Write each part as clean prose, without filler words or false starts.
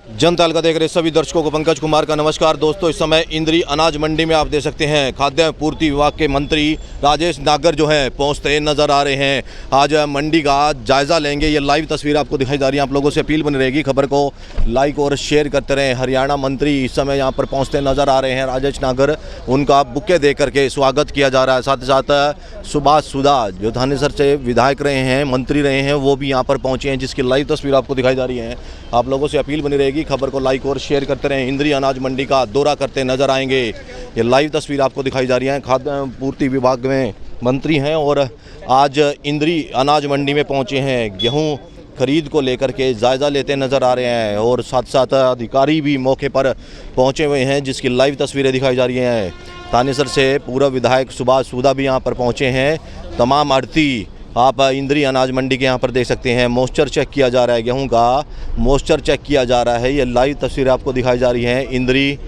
जनता अलका देख रहे सभी दर्शकों को पंकज कुमार का नमस्कार। दोस्तों, इस समय इंद्री अनाज मंडी में आप देख सकते हैं खाद्य पूर्ति विभाग के मंत्री राजेश नागर जो हैं पहुंचते नजर आ रहे हैं। आज मंडी का जायजा लेंगे। ये लाइव तस्वीर आपको दिखाई जा रही है। आप लोगों से अपील बनी रहेगी, खबर को लाइक और शेयर करते रहें। हरियाणा मंत्री इस समय यहाँ पर पहुँचते नजर आ रहे हैं राजेश नागर। उनका बुके दे करके स्वागत किया जा रहा है। साथ ही साथ सुभाष सुधा जो थानेसर से विधायक रहे हैं, मंत्री रहे हैं, वो भी यहाँ पर पहुँचे हैं, जिसकी लाइव तस्वीर आपको दिखाई जा रही है। आप लोगों से अपील बनी रहेगी, खबर को लाइक और शेयर करते रहें। इंद्री अनाज मंडी का दौरा करते नजर आएंगे। ये लाइव तस्वीर आपको दिखाई जा रही है। खाद्य पूर्ति विभाग में मंत्री हैं और आज इंद्री अनाज मंडी में पहुंचे हैं। गेहूं खरीद को लेकर के जायज़ा लेते नज़र आ रहे हैं और साथ साथ अधिकारी भी मौके पर पहुंचे हुए हैं, जिसकी लाइव तस्वीरें दिखाई जा रही हैं। थानेसर से पूर्व विधायक सुभाष सुधा भी यहाँ पर पहुँचे हैं। तमाम आढ़ती आप इंद्री अनाज मंडी के यहाँ पर देख सकते हैं। मॉइस्चर चेक किया जा रहा है, गेहूं का मॉइस्चर चेक किया जा रहा है। ये लाइव तस्वीर आपको दिखाई जा रही है इंद्री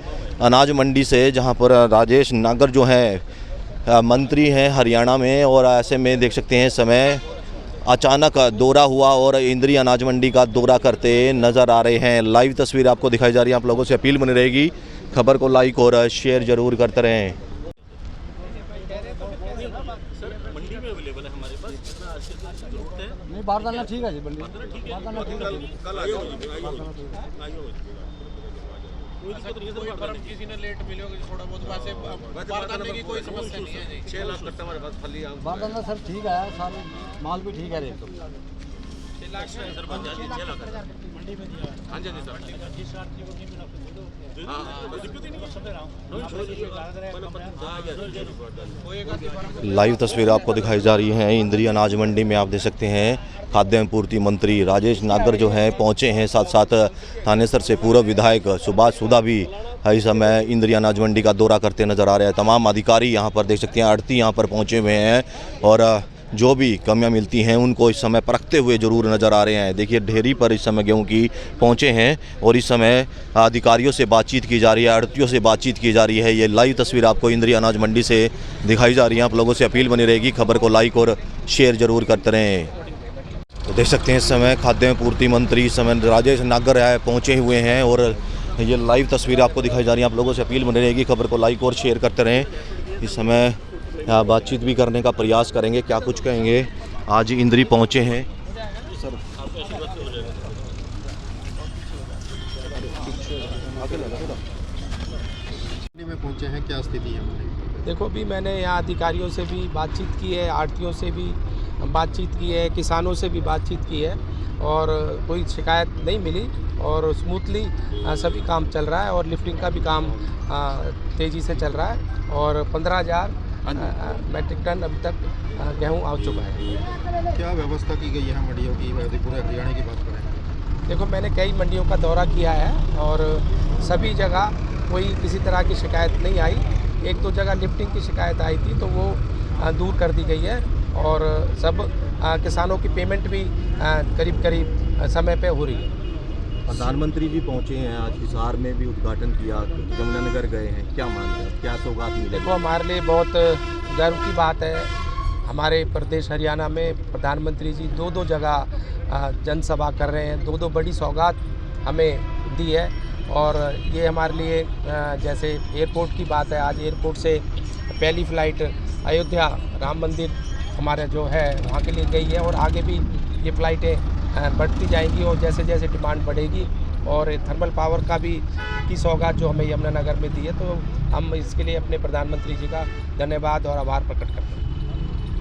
अनाज मंडी से, जहाँ पर राजेश नागर जो हैं मंत्री हैं हरियाणा में। और ऐसे में देख सकते हैं समय अचानक दौरा हुआ और इंद्री अनाज मंडी का दौरा करते नज़र आ रहे हैं। लाइव तस्वीर आपको दिखाई जा रही है। आप लोगों से अपील बनी रहेगी, खबर को लाइक और शेयर ज़रूर करते रहें। मंडी में अवेलेबल है हमारे पास। जरूरत है नहीं, बाहर डालना ठीक है जी। मंडी ठीक है, कल आ किसी ने लेट मिलोगे थोड़ा बहुत वैसे बाहर डालने की कोई समस्या नहीं है जी। 6 लाख कट्टा हमारे पास फली बाहर डालना सर ठीक है, सारे माल भी ठीक है रेट तो। 6 लाख सर बन जाती है। 6 लाख मंडी में दिया। हाँ जी सर। लाइव तस्वीर आपको दिखाई जा रही है। इंद्री अनाज मंडी में आप देख सकते हैं खाद्य पूर्ति मंत्री राजेश नागर जो हैं पहुंचे हैं। साथ साथ थानेसर से पूर्व विधायक सुभाष सुधा भी इस समय इंद्री अनाज मंडी का दौरा करते नजर आ रहे हैं। तमाम अधिकारी यहाँ पर देख सकते हैं, आढ़ती यहाँ पर पहुँचे हुए हैं और जो भी कमियां मिलती हैं उनको इस समय परखते हुए ज़रूर नज़र आ रहे हैं। देखिए ढेरी पर इस समय गेहूं की पहुंचे हैं और इस समय अधिकारियों से बातचीत की जा रही है, आढ़तियों से बातचीत की जा रही है। ये लाइव तस्वीर आपको इंद्री अनाज मंडी से दिखाई जा रही है। आप लोगों से अपील बनी रहेगी, खबर को लाइक और शेयर ज़रूर करते रहें। तो देख सकते हैं इस समय खाद्य पूर्ति मंत्री इस समय राजेश नागर है पहुँचे हुए हैं और ये लाइव तस्वीर आपको दिखाई जा रही है। आप लोगों से अपील बनी रहेगी, खबर को लाइक और शेयर करते रहें। इस समय बातचीत भी करने का प्रयास करेंगे, क्या कुछ कहेंगे। आज इंद्री पहुंचे हैं सर। में पहुंचे हैं, क्या स्थिति है हमारी? देखो, भी मैंने यहाँ अधिकारियों से भी बातचीत की है, आढ़तियों से भी बातचीत की है, किसानों से भी बातचीत की है और कोई शिकायत नहीं मिली और स्मूथली सभी काम चल रहा है और लिफ्टिंग का भी काम तेज़ी से चल रहा है और 15,000 मैट्रिक टन अभी तक गेहूँ आ चुका है। क्या व्यवस्था की गई है मंडियों की, पूरे हरियाणा की बात करें? देखो, मैंने कई मंडियों का दौरा किया है और सभी जगह कोई किसी तरह की शिकायत नहीं आई। 1-2 जगह लिफ्टिंग की शिकायत आई थी तो वो दूर कर दी गई है और सब किसानों की पेमेंट भी करीब करीब समय पे हो रही है। प्रधानमंत्री जी पहुंचे हैं, आज हिसार में भी उद्घाटन किया, यमुनानगर गए हैं, क्या मानते हैं, क्या सौगात मिली? देखो, हमारे लिए बहुत गर्व की बात है। हमारे प्रदेश हरियाणा में प्रधानमंत्री जी 2-2 जगह जनसभा कर रहे हैं, 2-2 बड़ी सौगात हमें दी है और ये हमारे लिए जैसे एयरपोर्ट की बात है, आज एयरपोर्ट से पहली फ़्लाइट अयोध्या राम मंदिर हमारे जो है वहाँ के लिए गई है और आगे भी ये फ़्लाइटें बढ़ती जाएंगी और जैसे जैसे डिमांड बढ़ेगी और थर्मल पावर का भी की सौगात जो हमें यमुनानगर में दी है, तो हम इसके लिए अपने प्रधानमंत्री जी का धन्यवाद और आभार प्रकट करते हैं।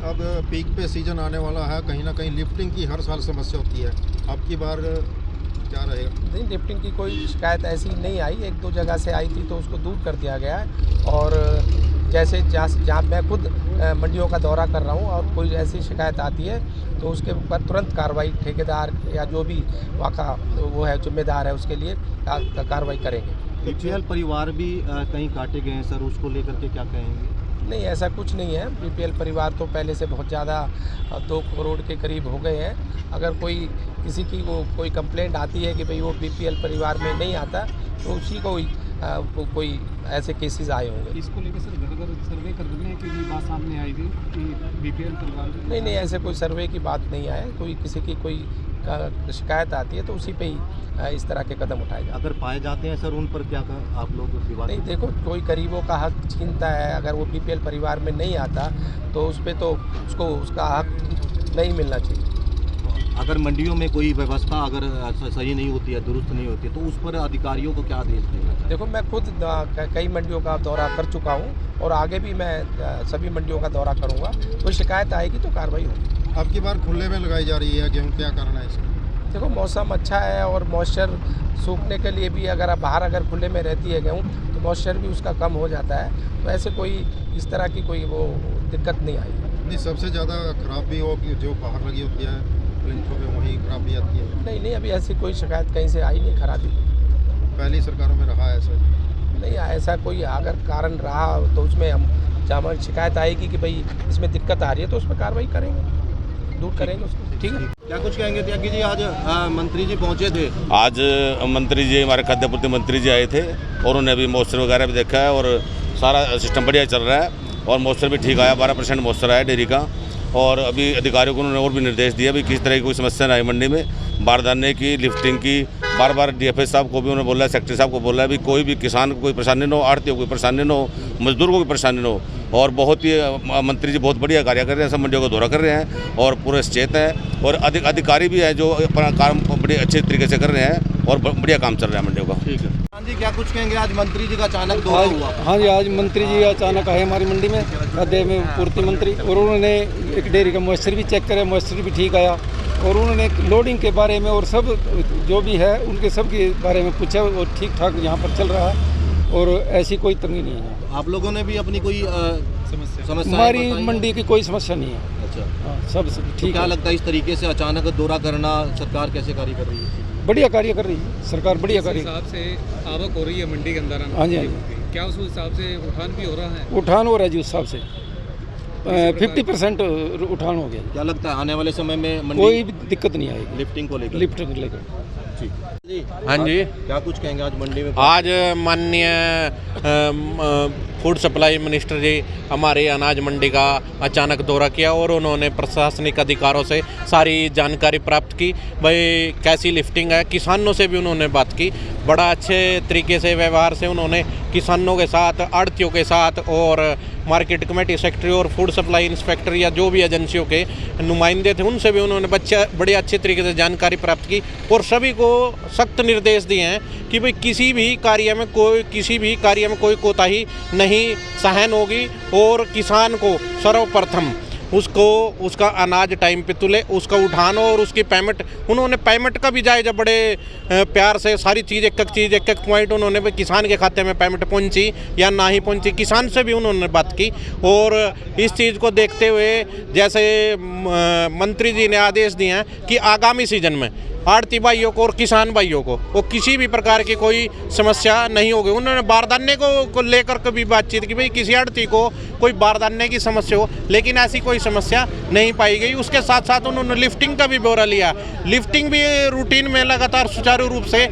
अब पीक पे सीजन आने वाला है, कहीं ना कहीं लिफ्टिंग की हर साल समस्या होती है, अब की बार क्या रहेगा? नहीं, लिफ्टिंग की कोई शिकायत ऐसी नहीं आई। 1-2 जगह से आई थी तो उसको दूर कर दिया गया है और जैसे जहाँ मैं खुद मंडियों का दौरा कर रहा हूँ और कोई ऐसी शिकायत आती है तो उसके ऊपर तुरंत कार्रवाई ठेकेदार या जो भी वाका वो है जिम्मेदार है उसके लिए कार्रवाई करेंगे। बीपीएल परिवार भी कहीं काटे गए हैं सर, उसको लेकर के क्या कहेंगे? नहीं, ऐसा कुछ नहीं है। बीपीएल परिवार तो पहले से बहुत ज़्यादा 2 करोड़ के करीब हो गए हैं। अगर कोई किसी की वो कोई कंप्लेंट आती है कि भाई वो बीपीएल परिवार में नहीं आता तो उसी को कोई ऐसे केसेस आए होंगे। इसको लेकर सर घर सर्वे करने की भी बात सामने आई थी कि बीपीएल परिवार? नहीं, ऐसे कोई सर्वे की बात नहीं आए, कोई किसी की कोई शिकायत आती है तो उसी पे ही इस तरह के कदम उठाए जाते हैं। अगर पाए जाते हैं सर उन पर क्या आप लोग विवाद? नहीं, देखो, कोई गरीबों का हक छीनता है, अगर वो बीपीएल परिवार में नहीं आता तो उस पर तो उसको उसका हक नहीं मिलना चाहिए। अगर मंडियों में कोई व्यवस्था अगर सही नहीं होती है, दुरुस्त नहीं होती है, तो उस पर अधिकारियों को क्या आदेश देंगे? देखो, मैं खुद कई मंडियों का दौरा कर चुका हूँ और आगे भी मैं सभी मंडियों का दौरा करूँगा। कोई शिकायत आएगी तो कार्रवाई होगी। अब की बार खुले में लगाई जा रही है गेहूँ, क्या कारण है इसका? देखो, मौसम अच्छा है और मॉइस्चर सूखने के लिए भी अगर बाहर अगर खुले में रहती है गेहूँ तो मॉइस्चर भी उसका कम हो जाता है, तो ऐसे कोई इस तरह की कोई वो दिक्कत नहीं आई। नहीं, सबसे ज़्यादा खराब भी हो कि जो बाहर लगी होती है प्लिंथों में, वहीं खराबी आती है। नहीं, अभी ऐसी कोई शिकायत कहीं से आई नहीं खराबी। पहली सरकारों में रहा है ऐसा? नहीं, ऐसा कोई अगर कारण रहा तो उसमें हम जहाँ शिकायत आएगी कि भाई इसमें दिक्कत आ रही है तो उस पर कार्रवाई करेंगे, दूर करेंगे उसको। ठीक है। क्या कुछ कहेंगे त्यागी जी? आज मंत्री जी पहुंचे थे। आज मंत्री जी, हमारे खाद्य आपूर्ति मंत्री जी आए थे और उन्होंने अभी मॉइस्चर वगैरह भी देखा है और सारा सिस्टम बढ़िया चल रहा है और मॉइस्चर भी ठीक आया, 12% मॉइस्चर आया डेयरी का। और अभी अधिकारियों को उन्होंने और भी निर्देश दिया भी किस तरह की कोई समस्या ना आए मंडी में, बारदाने की, लिफ्टिंग की। बार डीएफएस साहब को भी उन्होंने बोला है, सेक्रेटरी साहब को बोला है भी कोई भी किसान को कोई परेशानी न हो, आढ़तियों को कोई परेशानी न हो, मजदूरों को कोई परेशानी न हो। और बहुत ही मंत्री जी बहुत बढ़िया कार्य कर रहे हैं, सब मंडियों का दौरा कर रहे हैं और पूरे सचेत हैं और अधिकारी भी हैं जो अपना काम बड़े अच्छे तरीके से कर रहे हैं और बढ़िया काम चल रहा है मंडियों का। ठीक है। हाँ जी, क्या कुछ कहेंगे? आज मंत्री जी का अचानक दौरा हुआ। हाँ जी, आज मंत्री जी अचानक आए हमारी मंडी में, खाद्य में पूर्ति मंत्री, और उन्होंने एक डेयरी का मॉइस्चर भी चेक करा, मॉइस्चर भी ठीक आया और उन्होंने लोडिंग के बारे में और सब जो भी है उनके सब के बारे में पूछा और ठीक ठाक यहाँ पर चल रहा है और ऐसी कोई तंगी नहीं है। आप लोगों ने भी अपनी कोई समस्या? हमारी मंडी की कोई समस्या नहीं है। अच्छा, हाँ, सब तो ठीक क्या है। लगता है इस तरीके से अचानक दौरा करना सरकार कैसे कार्य कर रही है? बढ़िया कार्य कर रही है सरकार, बढ़िया कार्य। हिसाब से आवक हो रही है मंडी के अंदर। हाँ जी, क्या उस हिसाब से उठान भी हो रहा है? उठान हो रहा है जी, उस हिसाब से 50% उठान हो गया। क्या लगता है आने वाले समय में मंडी कोई भी दिक्कत नहीं आएगी लिफ्टिंग को लेकर? लिफ्ट लेकर। ठीक जी। हाँ जी, क्या कुछ कहेंगे? आज मंडी में आज माननीय फूड सप्लाई मिनिस्टर जी हमारे अनाज मंडी का अचानक दौरा किया और उन्होंने प्रशासनिक अधिकारों से सारी जानकारी प्राप्त की, भाई कैसी लिफ्टिंग है। किसानों से भी उन्होंने बात की, बड़ा अच्छे तरीके से व्यवहार से उन्होंने किसानों के साथ, आढ़तियों के साथ और मार्केट कमेटी सेक्रेटरी और फूड सप्लाई इंस्पेक्टर या जो भी एजेंसियों के नुमाइंदे थे उनसे भी उन्होंने बड़े अच्छे तरीके से जानकारी प्राप्त की और सभी को सख्त निर्देश दिए हैं कि भाई किसी भी कार्य में कोई कोताही नहीं सहन होगी और किसान को सर्वप्रथम उसको उसका अनाज टाइम पे तुले, उसका उठान और उसकी पेमेंट। उन्होंने पेमेंट का भी जायजा बड़े प्यार से सारी चीज़ एक एक पॉइंट उन्होंने भी किसान के खाते में पेमेंट पहुंची या ना ही पहुंची, किसान से भी उन्होंने बात की। और इस चीज़ को देखते हुए जैसे मंत्री जी ने आदेश दिए हैं कि आगामी सीजन में आढ़ती भाइयों को और किसान भाइयों को वो किसी भी प्रकार की कोई समस्या नहीं होगी। उन्होंने बारदाने को लेकर कभी बातचीत की, भाई किसी आढ़ती को कोई बारदाने की समस्या हो, लेकिन ऐसी कोई समस्या नहीं पाई गई। उसके साथ साथ उन्होंने लिफ्टिंग का भी ब्यौरा लिया। लिफ्टिंग भी रूटीन में लगातार सुचारू रूप से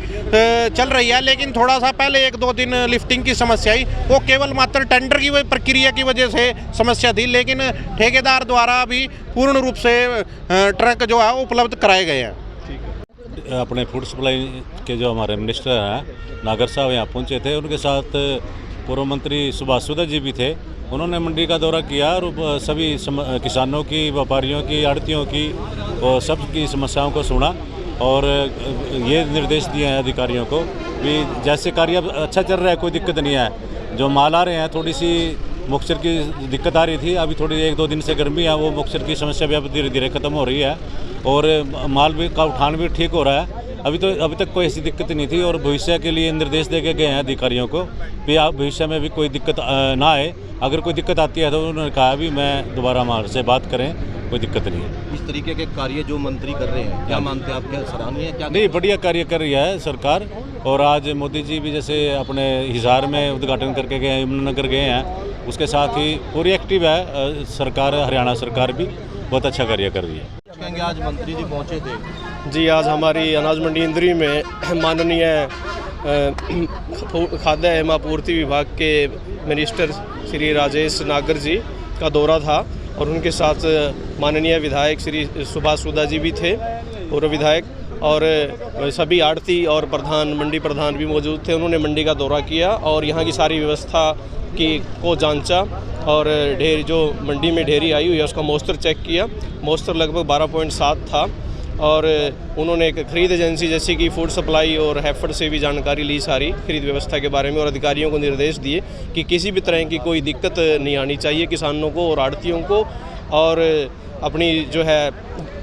चल रही है, लेकिन थोड़ा सा पहले 1-2 दिन लिफ्टिंग की समस्या आई, वो केवल मात्र टेंडर की वही प्रक्रिया की वजह से समस्या थी, लेकिन ठेकेदार द्वारा भी पूर्ण रूप से ट्रक जो है उपलब्ध कराए गए हैं। अपने फूड सप्लाई के जो हमारे मिनिस्टर हैं नागर साहब यहाँ पहुँचे थे, उनके साथ पूर्व मंत्री सुभाष सुधा जी भी थे। उन्होंने मंडी का दौरा किया और सभी किसानों की, व्यापारियों की, आढ़तियों की और सबकी समस्याओं को सुना और ये निर्देश दिए हैं अधिकारियों को भी जैसे कार्य अच्छा चल रहा है, कोई दिक्कत नहीं है। जो माल आ रहे हैं, थोड़ी सी मॉइस्चर की दिक्कत आ रही थी, अभी थोड़ी 1-2 दिन से गर्मी है, वो मॉइस्चर की समस्या भी अब धीरे धीरे ख़त्म हो रही है और माल भी का उठान भी ठीक हो रहा है। अभी तक कोई ऐसी दिक्कत नहीं थी और भविष्य के लिए निर्देश दे के गए हैं अधिकारियों को भी आप भविष्य में भी कोई दिक्कत ना आए। अगर कोई दिक्कत आती है तो उन्होंने कहा भी मैं दोबारा हमारे से बात करें, कोई दिक्कत नहीं है। इस तरीके के कार्य जो मंत्री कर रहे हैं, क्या मानते हैं आप, क्या सराहनीय है? क्या नहीं, बढ़िया कार्य कर रही है सरकार। और आज मोदी जी भी जैसे अपने हिसार में उद्घाटन करके गए हैं, यमुनानगर गए हैं, उसके साथ ही पूरी एक्टिव है सरकार। हरियाणा सरकार भी बहुत अच्छा कार्य कर रही है। कहेंगे आज मंत्री जी पहुंचे थे? जी, आज हमारी अनाज मंडी इंद्री में माननीय खाद्य एवं आपूर्ति विभाग के मिनिस्टर श्री राजेश नागर जी का दौरा था और उनके साथ माननीय विधायक श्री सुभाष सुधा जी भी थे पूर्व विधायक, और सभी आड़ती और प्रधान, मंडी प्रधान भी मौजूद थे। उन्होंने मंडी का दौरा किया और यहाँ की सारी व्यवस्था को जांचा और ढेर जो मंडी में ढेरी आई हुई है उसका मॉइस्चर चेक किया। मॉइस्चर लगभग 12.7 था और उन्होंने एक खरीद एजेंसी जैसे कि फूड सप्लाई और हैफर्ड से भी जानकारी ली सारी खरीद व्यवस्था के बारे में, और अधिकारियों को निर्देश दिए कि किसी भी तरह की कोई दिक्कत नहीं आनी चाहिए किसानों को और आड़तियों को, और अपनी जो है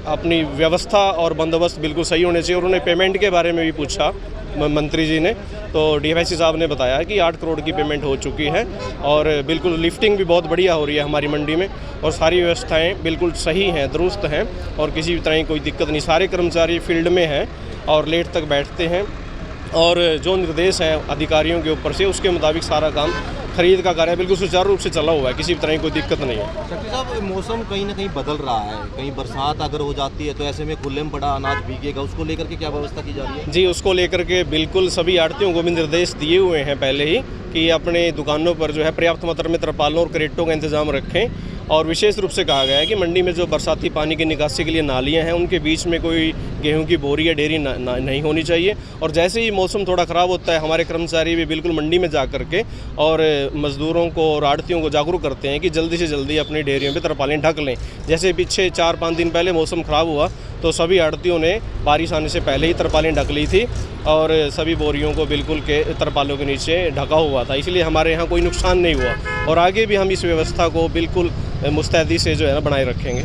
अपनी व्यवस्था और बंदोबस्त बिल्कुल सही होने चाहिए। और उन्होंने पेमेंट के बारे में भी पूछा मंत्री जी ने, तो डीएफआईसी साहब ने बताया कि 8 करोड़ की पेमेंट हो चुकी है और बिल्कुल लिफ्टिंग भी बहुत बढ़िया हो रही है हमारी मंडी में, और सारी व्यवस्थाएं बिल्कुल सही हैं, दुरुस्त हैं और किसी भी तरह की कोई दिक्कत नहीं। सारे कर्मचारी फील्ड में हैं और लेट तक बैठते हैं और जो निर्देश हैं अधिकारियों के ऊपर से उसके मुताबिक सारा काम खरीद का कार्य बिल्कुल सुचारू रूप से चला हुआ है, किसी भी तरह की कोई दिक्कत नहीं है। शक्ति साहब, मौसम कहीं ना कहीं बदल रहा है, कहीं बरसात अगर हो जाती है तो ऐसे में खुले में पड़ा अनाज भीगेगा, उसको लेकर के क्या व्यवस्था की जा रही है? जी, उसको लेकर के बिल्कुल सभी आड़तियों को भी निर्देश दिए हुए हैं पहले ही कि अपने दुकानों पर जो है पर्याप्त मात्रा में तरपालों और क्रेटों का इंतजाम रखें, और विशेष रूप से कहा गया है कि मंडी में जो बरसाती पानी की निकासी के लिए नालियां हैं उनके बीच में कोई गेहूं की बोरी या ढेरी नहीं होनी चाहिए। और जैसे ही मौसम थोड़ा ख़राब होता है हमारे कर्मचारी भी बिल्कुल मंडी में जा करके और मज़दूरों को और आड़तियों को जागरूक करते हैं कि जल्दी से जल्दी अपनी ढेरियों पे तरपालें ढक लें। जैसे पीछे 4-5 दिन पहले मौसम ख़राब हुआ तो सभी आड़तियों ने बारिश आने से पहले ही तरपालें ढक ली थी और सभी बोरियों को बिल्कुल के तरपालों के नीचे ढका हुआ था, इसलिए हमारे यहाँ कोई नुकसान नहीं हुआ और आगे भी हम इस व्यवस्था को बिल्कुल मुस्तैदी से जो है ना बनाए रखेंगे।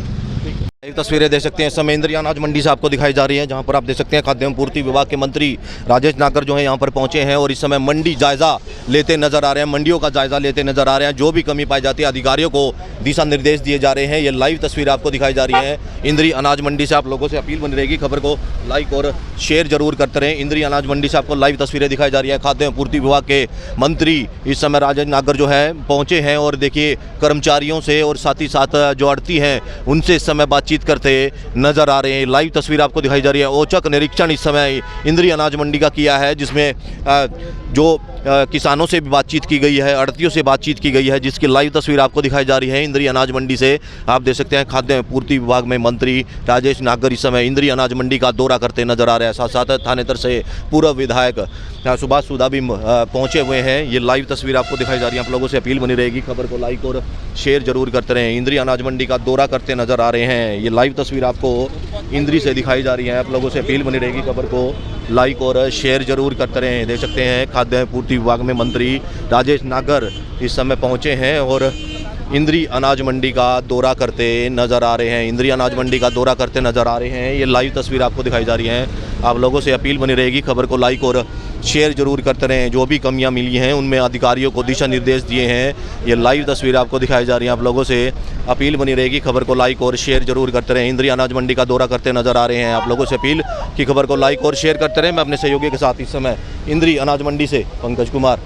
एक तस्वीरें देख सकते हैं इस समय इंद्री अनाज मंडी से आपको दिखाई जा रही है, जहां पर आप देख सकते हैं खाद्य एवं पूर्ति विभाग के मंत्री राजेश नागर जो है यहां पर पहुंचे हैं और इस समय मंडी जायजा लेते नजर आ रहे हैं, मंडियों का जायजा लेते नजर आ रहे हैं। जो भी कमी पाई जाती है अधिकारियों को दिशा निर्देश दिए जा रहे हैं। ये लाइव तस्वीर आपको दिखाई जा रही है इंद्री अनाज मंडी से। आप लोगों से अपील बनी रहेगी, खबर को लाइक और शेयर जरूर करते रहें। इंद्री अनाज मंडी से आपको लाइव तस्वीरें दिखाई जा रही है। खाद्य एवं पूर्ति विभाग के मंत्री इस समय राजेश नागर जो है पहुंचे हैं और देखिए कर्मचारियों से और साथ ही साथ जो आड़ती हैं उनसे इस समय बातचीत करते नजर आ रहे हैं। लाइव तस्वीर आपको दिखाई जा रही है। औचक निरीक्षण इस समय इंद्री अनाज मंडी का किया है, जिसमें जो किसानों से भी बातचीत की गई है, आड़तियों से बातचीत की गई है, जिसकी लाइव तस्वीर आपको दिखाई जा रही है इंद्री अनाज मंडी से। आप देख सकते हैं खाद्य पूर्ति विभाग में मंत्री राजेश नागर इस समय इंद्री अनाज मंडी का दौरा करते नजर आ रहे हैं। साथ साथ थानेतर से पूर्व विधायक सुभाष सुधा भी पहुंचे हुए हैं। ये लाइव तस्वीर आपको दिखाई जा रही है। आप लोगों से अपील बनी रहेगी, खबर को लाइक और शेयर जरूर करते रहें। इंद्री अनाज मंडी का दौरा करते नजर आ रहे हैं। ये लाइव तस्वीर आपको इंद्री से दिखाई जा रही है। आप लोगों से अपील बनी रहेगी, खबर को लाइक और शेयर जरूर करते रहें। देख सकते हैं खाद्य पूर्ति विभाग में मंत्री राजेश नागर इस समय पहुंचे हैं और इंद्री अनाज मंडी का दौरा करते नज़र आ रहे हैं। इंद्री अनाज मंडी का दौरा करते नज़र आ रहे हैं। ये लाइव तस्वीर आपको दिखाई जा रही है। आप लोगों से अपील बनी रहेगी, खबर को लाइक और शेयर जरूर करते रहें। जो भी कमियां मिली हैं उनमें अधिकारियों को दिशा निर्देश दिए हैं। ये लाइव तस्वीर आपको दिखाई जा रही है। आप लोगों से अपील बनी रहेगी, खबर को लाइक और शेयर जरूर करते रहें। इंद्री अनाज मंडी का दौरा करते नज़र आ रहे हैं। आप लोगों से अपील कि खबर को लाइक और शेयर करते रहें। मैं अपने सहयोगी के साथ इस समय इंद्री अनाज मंडी से पंकज कुमार।